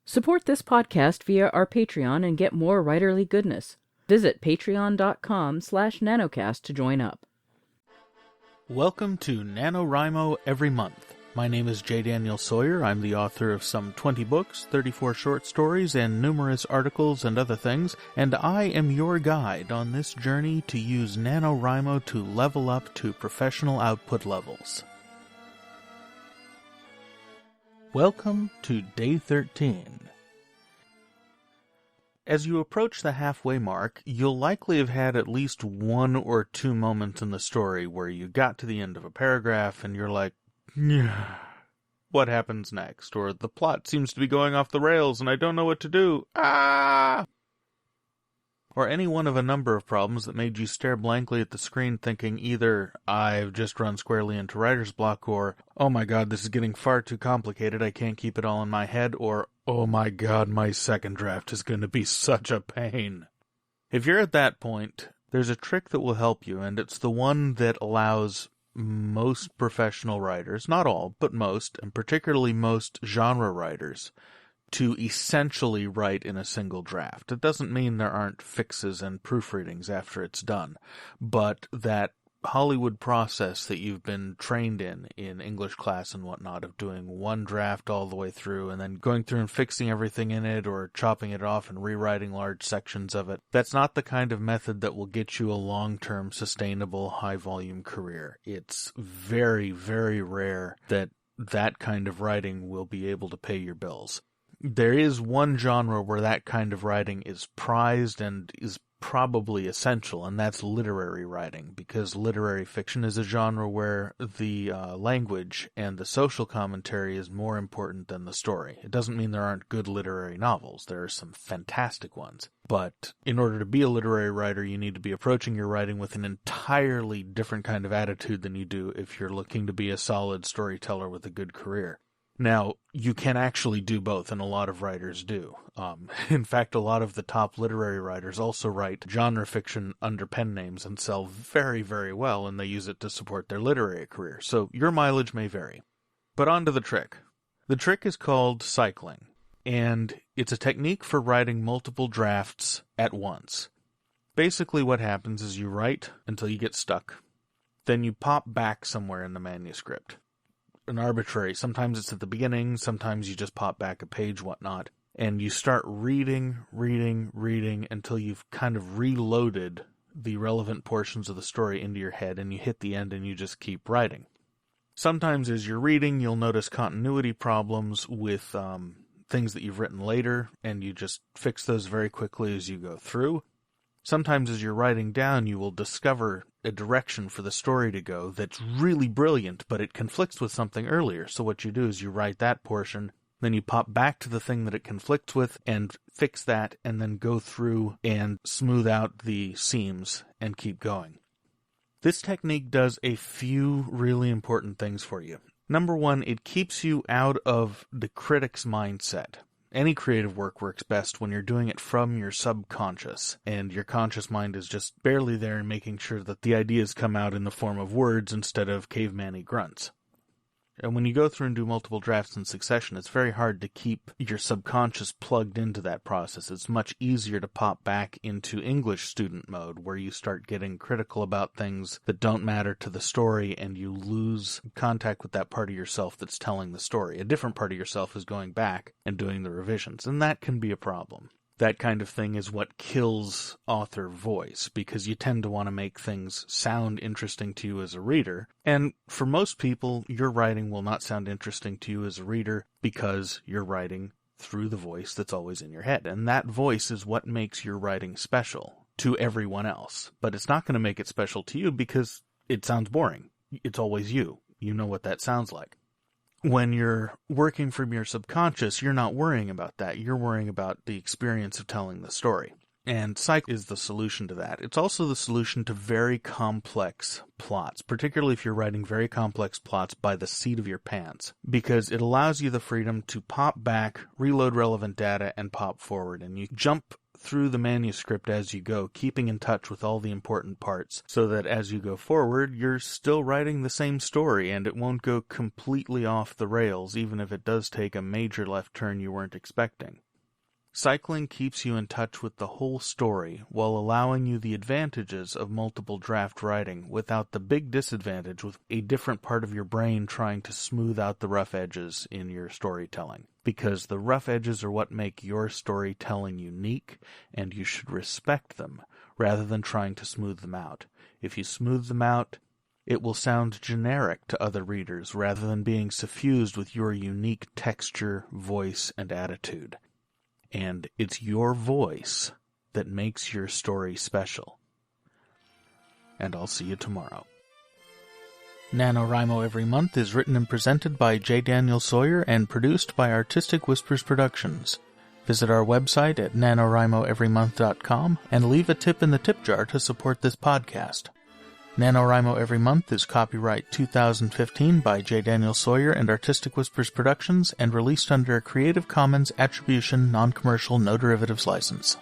Support this podcast via our Patreon and get more writerly goodness. Visit patreon.com/nanocast to join up. Welcome to NaNoWriMo Every Month. My name is J. Daniel Sawyer. I'm the author of some 20 books, 34 short stories, and numerous articles and other things, and I am your guide on this journey to use NaNoWriMo to level up to professional output levels. Welcome to Day 13. As you approach the halfway mark, you'll likely have had at least one or two moments in the story where you got to the end of a paragraph and you're like, what happens next? Or the plot seems to be going off the rails and I don't know what to do. Or any one of a number of problems that made you stare blankly at the screen thinking either, I've just run squarely into writer's block, or, oh my god, this is getting far too complicated, I can't keep it all in my head, or, oh my god, my second draft is going to be such a pain. If you're at that point, there's a trick that will help you, and it's the one that allows most professional writers, not all, but most, and particularly most genre writers, to essentially write in a single draft. It doesn't mean there aren't fixes and proofreadings after it's done, but that Hollywood process that you've been trained in English class and whatnot, of doing one draft all the way through and then going through and fixing everything in it or chopping it off and rewriting large sections of it, that's not the kind of method that will get you a long-term, sustainable, high-volume career. It's very, very rare that that kind of writing will be able to pay your bills. There is one genre where that kind of writing is prized and is probably essential, and that's literary writing, because literary fiction is a genre where the language and the social commentary is more important than the story. It doesn't mean there aren't good literary novels. There are some fantastic ones. But in order to be a literary writer, you need to be approaching your writing with an entirely different kind of attitude than you do if you're looking to be a solid storyteller with a good career. Now, you can actually do both, and a lot of writers do. In fact, a lot of the top literary writers also write genre fiction under pen names and sell very, very well, and they use it to support their literary career. So your mileage may vary. But on to the trick. The trick is called cycling, and it's a technique for writing multiple drafts at once. Basically what happens is you write until you get stuck, then you pop back somewhere in the manuscript. An arbitrary, sometimes it's at the beginning, sometimes you just pop back a page, whatnot, and you start reading until you've kind of reloaded the relevant portions of the story into your head, and you hit the end and you just keep writing. Sometimes as you're reading, you'll notice continuity problems with things that you've written later, and you just fix those very quickly as you go through. Sometimes as you're writing down, you will discover a direction for the story to go that's really brilliant, but it conflicts with something earlier. So what you do is you write that portion, then you pop back to the thing that it conflicts with and fix that, and then go through and smooth out the seams and keep going. This technique does a few really important things for you. Number one, it keeps you out of the critic's mindset. Any creative work works best when you're doing it from your subconscious, and your conscious mind is just barely there and making sure that the ideas come out in the form of words instead of caveman-y grunts. And when you go through and do multiple drafts in succession, it's very hard to keep your subconscious plugged into that process. It's much easier to pop back into English student mode, where you start getting critical about things that don't matter to the story, and you lose contact with that part of yourself that's telling the story. A different part of yourself is going back and doing the revisions, and that can be a problem. That kind of thing is what kills author voice, because you tend to want to make things sound interesting to you as a reader. And for most people, your writing will not sound interesting to you as a reader because you're writing through the voice that's always in your head. And that voice is what makes your writing special to everyone else. But it's not going to make it special to you because it sounds boring. It's always you. You know what that sounds like. When you're working from your subconscious, you're not worrying about that. You're worrying about the experience of telling the story. And Psych is the solution to that. It's also the solution to very complex plots, particularly if you're writing very complex plots by the seat of your pants, because it allows you the freedom to pop back, reload relevant data, and pop forward. And you jump through the manuscript as you go, keeping in touch with all the important parts, so that as you go forward, you're still writing the same story, and it won't go completely off the rails, even if it does take a major left turn you weren't expecting. Cycling keeps you in touch with the whole story, while allowing you the advantages of multiple draft writing, without the big disadvantage with a different part of your brain trying to smooth out the rough edges in your storytelling. Because the rough edges are what make your storytelling unique, and you should respect them, rather than trying to smooth them out. If you smooth them out, it will sound generic to other readers, rather than being suffused with your unique texture, voice, and attitude. And it's your voice that makes your story special. And I'll see you tomorrow. NaNoWriMo Every Month is written and presented by J. Daniel Sawyer and produced by Artistic Whispers Productions. Visit our website at NaNoWriMoEveryMonth.com and leave a tip in the tip jar to support this podcast. NaNoWriMo Every Month is copyright 2015 by J. Daniel Sawyer and Artistic Whispers Productions and released under a Creative Commons Attribution Non-Commercial No Derivatives license.